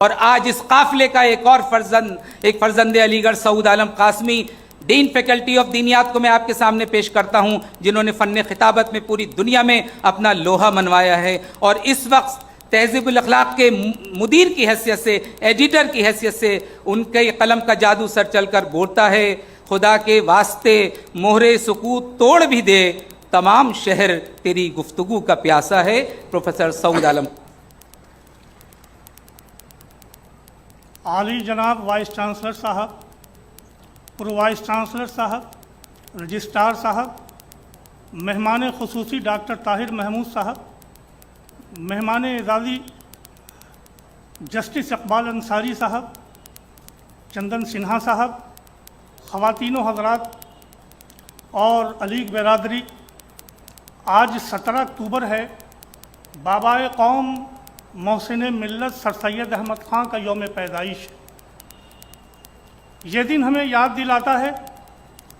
اور آج اس قافلے کا ایک فرزند علی گڑھ سعود عالم قاسمی ڈین فیکلٹی آف دینیات کو میں آپ کے سامنے پیش کرتا ہوں، جنہوں نے فن خطابت میں پوری دنیا میں اپنا لوہا منوایا ہے، اور اس وقت تہذیب الاخلاق کے مدیر کی حیثیت سے، ایڈیٹر کی حیثیت سے ان کے قلم کا جادو سر چل کر بولتا ہے، خدا کے واسطے مہرے سکوت توڑ بھی دے، تمام شہر تیری گفتگو کا پیاسا ہے۔ پروفیسر سعود عالم۔ عالی جناب وائس چانسلر صاحب، پرو وائس چانسلر صاحب، رجسٹرار صاحب، مہمان خصوصی ڈاکٹر طاہر محمود صاحب، مہمان اعزازی جسٹس اقبال انصاری صاحب، چندن سنہا صاحب، خواتین و حضرات اور علیگ برادری، آج 17 اکتوبر ہے، بابائے قوم محسن ملت سر سید احمد خان کا یوم پیدائش ہے۔ یہ دن ہمیں یاد دلاتا ہے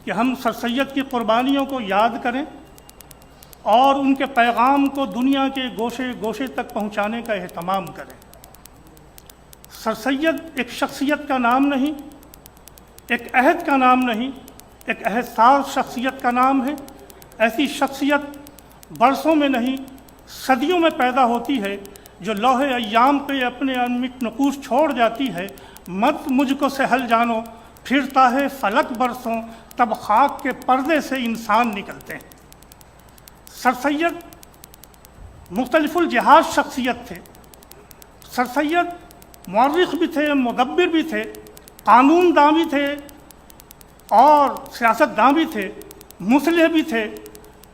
کہ ہم سر سید کی قربانیوں کو یاد کریں اور ان کے پیغام کو دنیا کے گوشے گوشے تک پہنچانے کا اہتمام کریں۔ سر سید ایک شخصیت کا نام نہیں، ایک عہد کا نام نہیں، ایک عہد ساز شخصیت کا نام ہے۔ ایسی شخصیت برسوں میں نہیں، صدیوں میں پیدا ہوتی ہے، جو لوح ایام پہ اپنے انمٹ نقوش چھوڑ جاتی ہے۔ مت مجھ کو سہل جانو، پھرتا ہے فلک برسوں، تب خاک کے پردے سے انسان نکلتے ہیں۔ سر سید مختلف الجہاز شخصیت تھے۔ سر سید مورخ بھی تھے، مدبر بھی تھے، قانون داں بھی تھے اور سیاست داں بھی تھے، مصلح بھی تھے،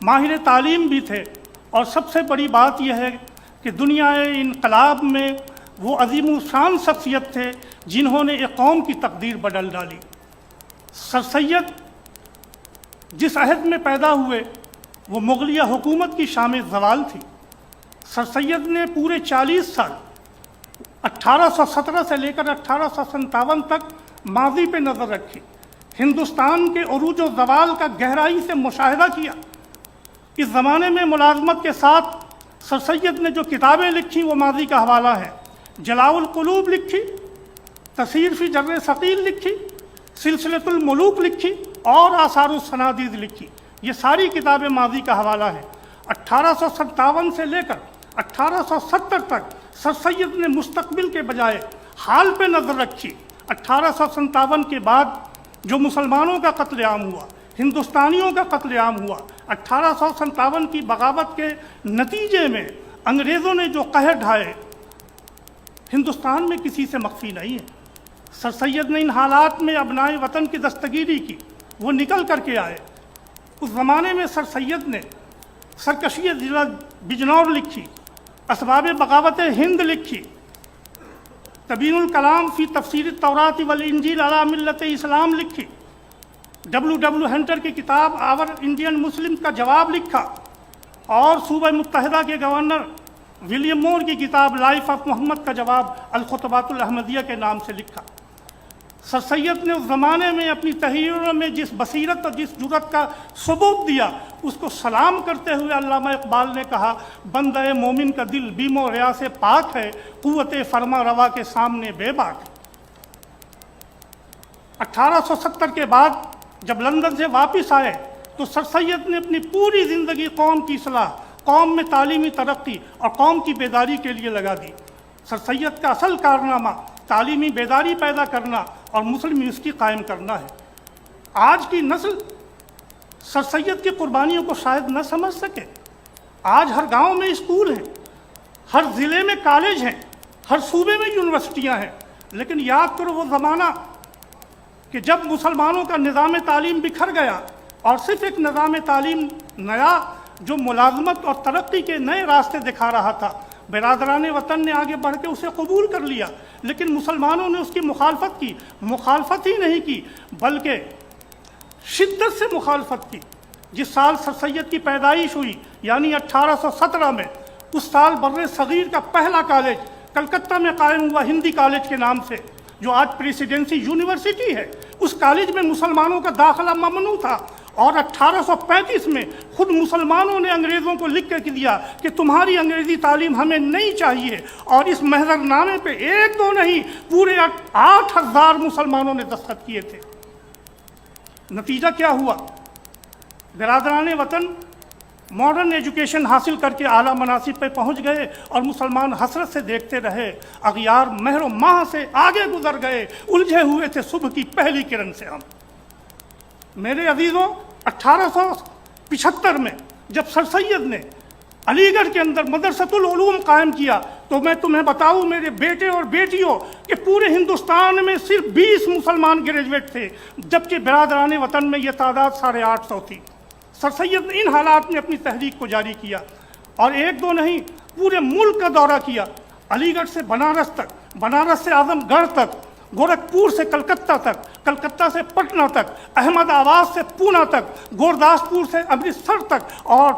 ماہر تعلیم بھی تھے، اور سب سے بڑی بات یہ ہے کہ دنیا انقلاب میں وہ عظیم الشان شخصیت تھے جنہوں نے ایک قوم کی تقدیر بدل ڈالی۔ سر سید جس عہد میں پیدا ہوئے وہ مغلیہ حکومت کی شام زوال تھی۔ سر سید نے پورے 40 سال 1817 سے لے کر 1857 تک ماضی پہ نظر رکھی، ہندوستان کے عروج و زوال کا گہرائی سے مشاہدہ کیا۔ اس زمانے میں ملازمت کے ساتھ سر سید نے جو کتابیں لکھی وہ ماضی کا حوالہ ہے۔ جلاء القلوب لکھی، تسیر فی جر ثقیل لکھی، سلسلۃ الملوک لکھی اور آثار الصنادید لکھی۔ یہ ساری کتابیں ماضی کا حوالہ ہے۔ 1857 سے لے کر 1870 تک سر سید نے مستقبل کے بجائے حال پہ نظر رکھی۔ 1857 کے بعد جو مسلمانوں کا قتل عام ہوا، ہندوستانیوں کا قتل عام ہوا، 1857 کی بغاوت کے نتیجے میں انگریزوں نے جو قہر ڈھائے، ہندوستان میں کسی سے مخفی نہیں ہے۔ سر سید نے ان حالات میں ابنائے وطن کی دستگیری کی، وہ نکل کر کے آئے۔ اس زمانے میں سر سید نے سرکشی ضلع بجنور لکھی، اسباب بغاوت ہند لکھی، تبین الکلام فی تفسیر التوراۃ والانجیل علی ملت اسلام لکھی، ڈبلیو ہنٹر کی کتاب آور انڈین مسلم کا جواب لکھا، اور صوبہ متحدہ کے گورنر ولیم مور کی کتاب لائف آف محمد کا جواب الخطبات الاحمدیہ کے نام سے لکھا۔ سر سید نے اس زمانے میں اپنی تحریروں میں جس بصیرت اور جس جرأت کا ثبوت دیا، اس کو سلام کرتے ہوئے علامہ اقبال نے کہا، بندہ مومن کا دل بیم و ریا سے پاک ہے، قوت فرما روا کے سامنے بے باک ہے۔ 1870 کے بعد جب لندن سے واپس آئے تو سر سید نے اپنی پوری زندگی قوم کی اصلاح، قوم میں تعلیمی ترقی اور قوم کی بیداری کے لیے لگا دی۔ سر سید کا اصل کارنامہ تعلیمی بیداری پیدا کرنا اور مسلم یونیورسٹی قائم کرنا ہے۔ آج کی نسل سر سید کی قربانیوں کو شاید نہ سمجھ سکے۔ آج ہر گاؤں میں اسکول ہیں، ہر ضلع میں کالج ہیں، ہر صوبے میں یونیورسٹیاں ہیں، لیکن یاد کرو وہ زمانہ کہ جب مسلمانوں کا نظام تعلیم بکھر گیا اور صرف ایک نظام تعلیم نیا جو ملازمت اور ترقی کے نئے راستے دکھا رہا تھا، برادران وطن نے آگے بڑھ کے اسے قبول کر لیا، لیکن مسلمانوں نے اس کی مخالفت کی۔ مخالفت ہی نہیں کی بلکہ شدت سے مخالفت کی۔ جس سال سر سید کی پیدائش ہوئی یعنی 1817 میں، اس سال بر صغیر کا پہلا کالج کلکتہ میں قائم ہوا، ہندی کالج کے نام سے، جو آج پریسیڈنسی یونیورسٹی ہے۔ اس کالج میں مسلمانوں کا داخلہ ممنوع تھا، اور 1835 میں خود مسلمانوں نے انگریزوں کو لکھ کے دیا کہ تمہاری انگریزی تعلیم ہمیں نہیں چاہیے، اور اس محضر نامے پہ ایک دو نہیں پورے 8000 مسلمانوں نے دستخط کیے تھے۔ نتیجہ کیا ہوا؟ برادران وطن ماڈرن ایجوکیشن حاصل کر کے اعلیٰ مناصب پہ پہنچ گئے، اور مسلمان حسرت سے دیکھتے رہے، اغیار مہر و ماہ سے آگے گزر گئے، الجھے ہوئے تھے صبح کی پہلی کرن سے ہم۔ میرے عزیزوں، 1875 میں جب سر سید نے علی گڑھ کے اندر مدرسۃ العلوم قائم کیا، تو میں تمہیں بتاؤں میرے بیٹے اور بیٹیوں کہ پورے ہندوستان میں صرف 20 مسلمان گریجویٹ تھے، جبکہ برادران وطن میں یہ تعداد 850 تھی۔ سر سید نے ان حالات میں اپنی تحریک کو جاری کیا، اور ایک دو نہیں پورے ملک کا دورہ کیا، علی گڑھ سے بنارس تک، بنارس سے اعظم گڑھ تک، گورکھپور سے کلکتہ تک، کلکتہ سے پٹنہ تک، احمد آباد سے پونا تک، گورداسپور سے امرتسر تک، اور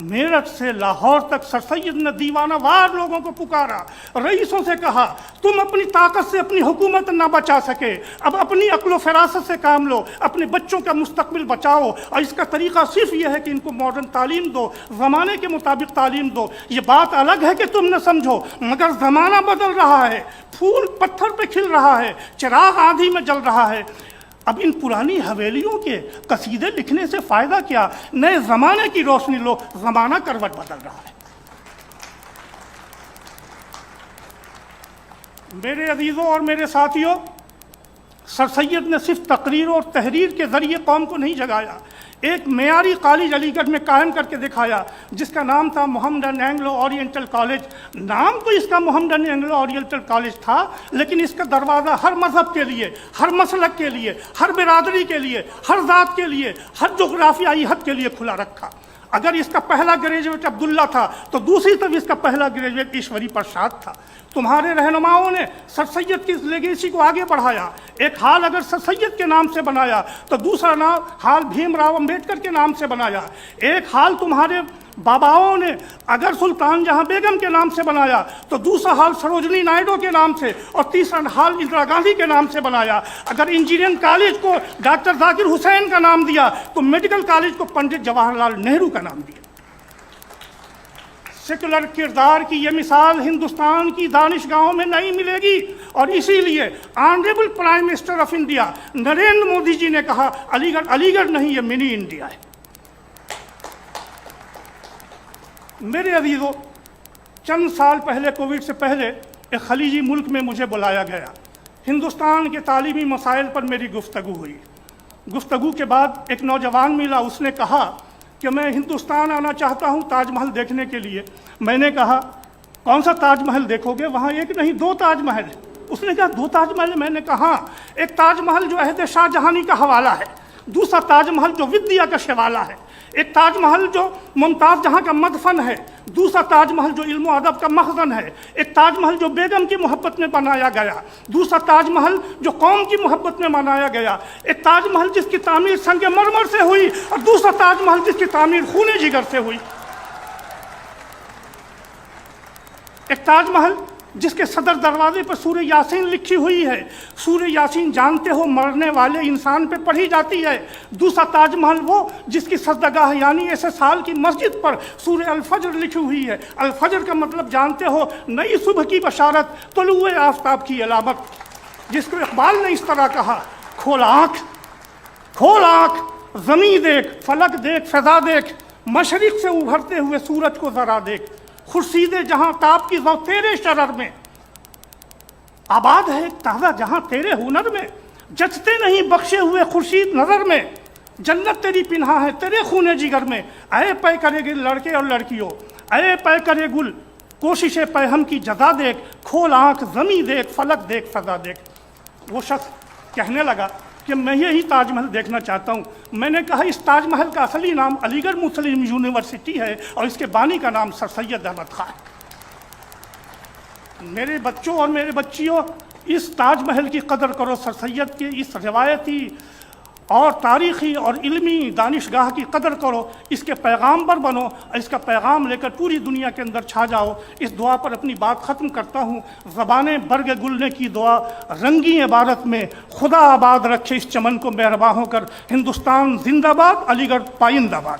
میرٹھ سے لاہور تک سر سید نے دیوانہ وار لوگوں کو پکارا، رئیسوں سے کہا تم اپنی طاقت سے اپنی حکومت نہ بچا سکے، اب اپنی عقل و فراست سے کام لو، اپنے بچوں کا مستقبل بچاؤ، اور اس کا طریقہ صرف یہ ہے کہ ان کو ماڈرن تعلیم دو، زمانے کے مطابق تعلیم دو۔ یہ بات الگ ہے کہ تم نہ سمجھو، مگر زمانہ بدل رہا ہے، پھول پتھر پہ کھل رہا ہے، چراغ آندھی میں جل رہا ہے۔ اب ان پرانی حویلیوں کے قصیدے لکھنے سے فائدہ کیا؟ نئے زمانے کی روشنی لو، زمانہ کروٹ بدل رہا ہے۔ میرے عزیزوں اور میرے ساتھیوں، سر سید نے صرف تقریر اور تحریر کے ذریعے قوم کو نہیں جگایا، ایک معیاری کالج علی گڑھ میں قائم کر کے دکھایا جس کا نام تھا محمدن اینگلو اورینٹل کالج۔ نام تو اس کا محمدن اینگلو اورینٹل کالج تھا، لیکن اس کا دروازہ ہر مذہب کے لیے، ہر مسلک کے لیے، ہر برادری کے لیے، ہر ذات کے لیے، ہر جغرافیائی حد کے لیے کھلا رکھا۔ اگر اس کا پہلا گریجویٹ عبداللہ تھا تو دوسری طرف اس کا پہلا گریجویٹ ایشوری پرساد تھا۔ تمہارے رہنماؤں نے سر سید کی اس لیگیسی کو آگے بڑھایا۔ ایک ہال اگر سر سید کے نام سے بنایا تو دوسرا نام ہال بھیم راؤ امبیڈکر کے نام سے بنایا۔ ایک ہال تمہارے باباؤں نے اگر سلطان جہاں بیگم کے نام سے بنایا تو دوسرا ہال سروجنی نائیڈو کے نام سے، اور تیسرا ہال اندرا گاندھی کے نام سے بنایا۔ اگر انجینئرنگ کالج کو ڈاکٹر ذاکر حسین کا نام دیا تو میڈیکل کالج کو پنڈت جواہر لال نہرو کا نام دیا۔ سیکولر کردار کی یہ مثال ہندوستان کی دانشگاہوں میں نہیں ملے گی، اور اسی لیے honourable prime minister of India Narendra Modi ji نے کہا علی گڑھ نہیں، یہ منی انڈیا ہے۔ میرے عزیزوں، چند سال پہلے کووڈ سے پہلے ایک خلیجی ملک میں مجھے بلایا گیا، ہندوستان کے تعلیمی مسائل پر میری گفتگو ہوئی۔ گفتگو کے بعد ایک نوجوان ملا، اس نے کہا کہ میں ہندوستان آنا چاہتا ہوں تاج محل دیکھنے کے لیے۔ میں نے کہا کون سا تاج محل دیکھو گے؟ وہاں ایک نہیں 2 تاج محل۔ اس نے کہا 2 تاج محل؟ میں نے کہا ایک تاج محل جو عہد شاہ جہانی کا حوالہ ہے، دوسرا تاج محل جو ودیا کا شوالا ہے، ایک تاج محل جو ممتاز جہاں کا مدفن ہے، دوسرا تاج محل جو علم و ادب کا مخزن ہے، ایک تاج محل جو بیگم کی محبت میں بنایا گیا، دوسرا تاج محل جو قوم کی محبت میں بنایا گیا، ایک تاج محل جس کی تعمیر سنگ مرمر سے ہوئی، اور دوسرا تاج محل جس کی تعمیر خون جگر سے ہوئی۔ ایک تاج محل جس کے صدر دروازے پر سورہ یاسین لکھی ہوئی ہے، سورہ یاسین جانتے ہو مرنے والے انسان پہ پڑھی جاتی ہے۔ دوسرا تاج محل وہ جس کی سجدگاہ یعنی ایسے سال کی مسجد پر سورہ الفجر لکھی ہوئی ہے۔ الفجر کا مطلب جانتے ہو نئی صبح کی بشارت، طلوع آفتاب کی علامت، جس کو اقبال نے اس طرح کہا کھول آنکھ، کھول آنکھ، زمیں دیکھ، فلک دیکھ، فضا دیکھ، مشرق سے ابھرتے ہوئے سورج کو ذرا دیکھ، خورشید جہاں تاب کی ذو تیرے شرر میں، آباد ہے ایک تازہ جہاں تیرے ہنر میں، جچتے نہیں بخشے ہوئے خورشید نظر میں، جنت تیری پنہا ہے تیرے خون جگر میں، اے پے کرے گل لڑکے اور لڑکیوں، اے پے کرے گل کوشش پے ہم کی جزا دیکھ، کھول آنکھ، زمیں دیکھ، فلک دیکھ، فضا دیکھ۔ وہ شخص کہنے لگا کہ میں یہی تاج محل دیکھنا چاہتا ہوں۔ میں نے کہا اس تاج محل کا اصلی نام علی گڑھ مسلم یونیورسٹی ہے، اور اس کے بانی کا نام سر سید احمد خان ہے۔ میرے بچوں اور میرے بچیوں، اس تاج محل کی قدر کرو، سر سید کے اس روایتی اور تاریخی اور علمی دانشگاہ کی قدر کرو، اس کے پیغام پر بنو اور اس کا پیغام لے کر پوری دنیا کے اندر چھا جاؤ۔ اس دعا پر اپنی بات ختم کرتا ہوں۔ زبانیں برگ گلنے کی دعا رنگی عبارت میں، خدا آباد رکھے اس چمن کو مہرباں ہو کر۔ ہندوستان زندہ باد، علی گڑھ پائندہ باد۔